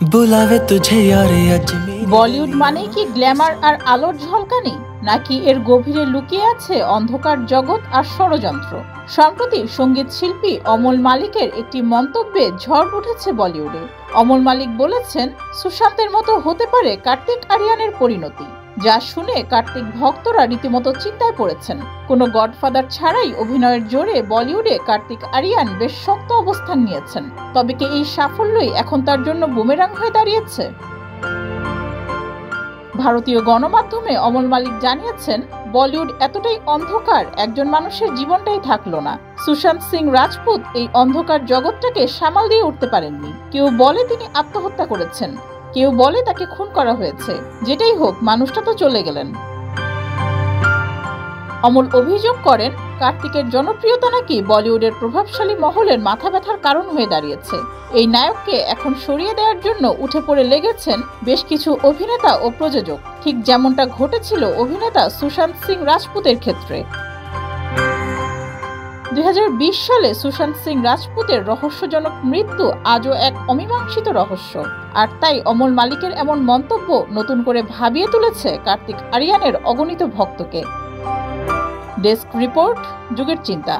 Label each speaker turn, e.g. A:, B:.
A: बुलावे तुझे यार अजमेर।
B: বলিউড মানেই কি গ্ল্যামার আর আলোর ঝলকানি, নাকি এর গভীরে লুকিয়ে আছে অন্ধকার জগৎ আর ষড়যন্ত্র? সম্প্রতি সঙ্গীত শিল্পী অমল মালিকের একটি মন্তব্যে ঝড় উঠেছে বলিউডে। অমল মালিক বলেছেন, সুশান্তের মতো হতে পারে কার্তিক আরিয়ানের পরিণতি, যা শুনে কার্তিক ভক্তরা রীতিমতো চিন্তায় পড়েছেন। কোনো গডফাদার ছাড়াই অভিনয়ের জোরে বলিউডে কার্তিক আরিয়ান বেশ শক্ত অবস্থান নিয়েছেন। তবে কি এই সাফল্যই এখন তার জন্য বুমেরাং হয়ে দাঁড়িয়েছে? ভারতীয় গণমাধ্যমে অমল মালিক জানিয়েছেন, বলিউড এতটাই অন্ধকার, একজন মানুষের জীবনটাই থাকলো না। সুশান্ত সিং রাজপুত এই অন্ধকার জগৎটাকে সামাল দিয়ে উঠতে পারেননি। কেউ বলে তিনি আত্মহত্যা করেছেন, কেউ বলে তাকে খুন করা হয়েছে। যেটাই হোক, মানুষটা তো চলে গেলেন। অমল অভিযোগ করেন, কার্তিকের জনপ্রিয়তা নাকি বলিউডের প্রভাবশালী মহলের মাথা ব্যথার কারণ হয়ে দাঁড়িয়েছে। এই নায়ককে এখন সরিয়ে দেওয়ার জন্য উঠে পড়ে লেগেছেন বেশ কিছু অভিনেতা ও প্রযোজক, ঠিক যেমনটা ঘটেছিল অভিনেতা সুশান্ত সিং রাজপুতের ক্ষেত্রে। 2020 সালে সুশান্ত সিং রাজপুতের রহস্যজনক মৃত্যু আজও এক অমীমাংসিত রহস্য। আর তাই অমল মালিকের এমন মন্তব্য নতুন করে ভাবিয়ে তুলেছে কার্তিক আরিয়ানের অগণিত ভক্তকে। ডেস্ক রিপোর্ট, যুগের চিন্তা।